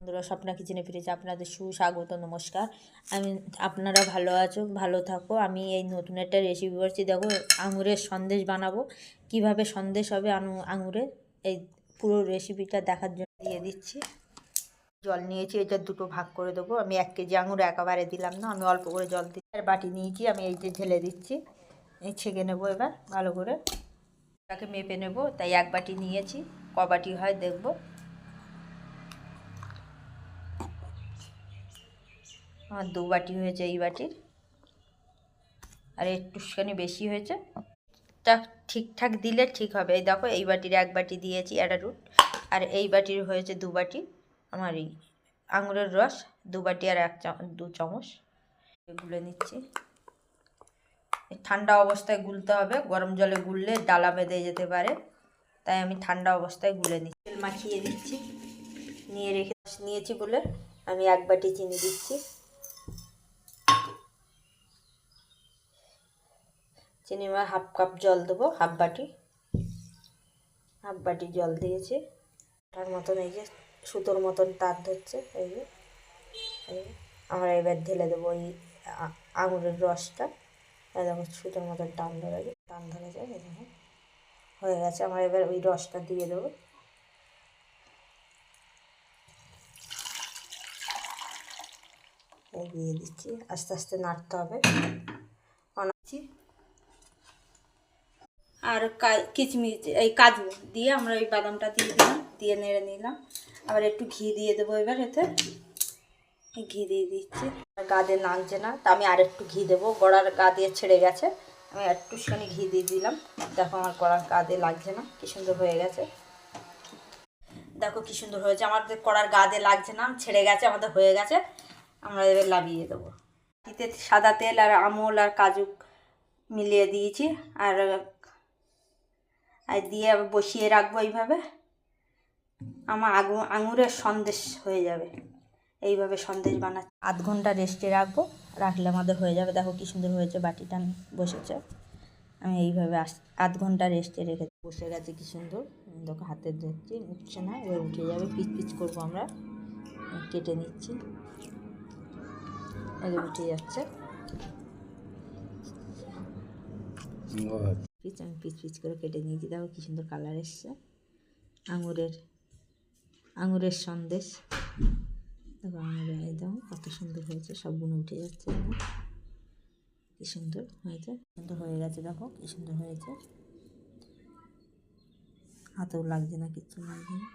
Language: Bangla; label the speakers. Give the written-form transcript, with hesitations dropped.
Speaker 1: বন্ধুরা, স্বপ্না কিচেনে ফিরেছে আপনাদের সুস্বাগত। নমস্কার। আপনারা ভালো আছো, ভালো থাকো। আমি এই নতুন একটা রেসিপি করছি। দেখো, আঙুরের সন্দেশ বানাবো। কিভাবে সন্দেশ হবে আঙুরের, এই পুরো রেসিপিটা দেখার জন্য দিয়ে দিচ্ছি। জল নিয়েছি, এটা দুটো ভাগ করে দেবো। আমি 1 কেজি আঙুর একেবারে দিলাম না, আমি অল্প করে জল দিচ্ছি। আর বাটি নিয়েছি, আমি এই যে ঢেলে দিচ্ছি। এই ছেঁকে নেবো এবার ভালো করে, তাকে মেপে নেবো। তাই 1 বাটি নিয়েছি, ক বাটি হয় দেখবো। আমার 2 বাটি হয়েছে এই বাটির, আর একটুখানি বেশি হয়েছে। তা ঠিকঠাক দিলে ঠিক হবে। এই দেখো, এই বাটির 1 বাটি দিয়েছি অ্যারারুট, আর এই বাটির হয়েছে 2 বাটি আমার এই আঙুরের রস। 2 বাটি আর 2 চামচ গুলে নিচ্ছি। ঠান্ডা অবস্থায় গুলতে হবে, গরম জলে গুললে ডালা বেঁধে যেতে পারে, তাই আমি ঠান্ডা অবস্থায় গুলে নিচ্ছি। তেল মাখিয়ে দিচ্ছি, নিয়েছি বলে আমি 1 বাটি চিনি দিচ্ছি। চিনি বা 1/2 কাপ জল দেবো, হাফ বাটি জল দিয়েছি। তার মতন এই যে সুতোর মতন তার ধরছে, এই যে আমরা এবার ঢেলে দেবো এই আঙুরের রসটা। দেখো সুতোর মতন টান ধরে যায়, এই দেখো হয়ে গেছে। আমরা এবার ওই রসটা দিয়ে দেবো। এই দিয়ে দিচ্ছি, আস্তে আস্তে নাড়তে হবে। অনাচ্ছি আর কিচমিচ, এই কাজু দিয়ে আমরা ওই বাদামটা দিয়ে দিলাম, দিয়ে নেড়ে নিলাম। আবার একটু ঘি দিয়ে দেবো এবার এতে। ঘি দিয়ে দিচ্ছি, গা দিয়ে নামছে না, তা আমি আর একটু ঘি দেবো। গড়ার গা দিয়ে ছেড়ে গেছে, আমি একটুখানি ঘি দিয়ে দিলাম। দেখো আমার কড়ার গা দিয়ে লাগছে না, কী সুন্দর হয়ে গেছে। দেখো কী সুন্দর হয়েছে, আমাদের কড়ার গা দিয়ে লাগছে না, ছেড়ে গেছে, আমাদের হয়ে গেছে। আমরা এবার নামিয়ে দেবো। এতে সাদা তেল আর আমুল আর কাজু মিলিয়ে দিয়েছি, আর দিয়ে বসিয়ে রাখবো এইভাবে। আমার আঙুরের সন্দেশ হয়ে যাবে। এইভাবে সন্দেশ বানাচ্ছি, 1/2 ঘন্টা রেস্টে রাখবো, রাখলে আমাদের হয়ে যাবে। দেখো কী সুন্দর হয়েছে, বাটিটা বসেছে। আমি এইভাবে 1/2 ঘন্টা রেস্টে রেখে বসে গেছে কী সুন্দর। দেখো হাতে ধরছি, উঠছে না, এবার উঠে যাবে। পিচ পিচ করবো আমরা, কেটে নিচ্ছি। এবার উঠে যাচ্ছে পিচ, আমি পিচ পিচ করে কেটে নিয়েছি। দেখো কী সুন্দর কালার এসছে আঙুরের সন্দেশ। দেখো আঙুরের একদম কত সুন্দর হয়েছে, সবগুলো উঠে যাচ্ছে। কি সুন্দর হয়েছে, সুন্দর হয়ে গেছে। দেখো কি সুন্দর হয়েছে, হাতেও লাগছে না, কিচ্ছু লাগছে না।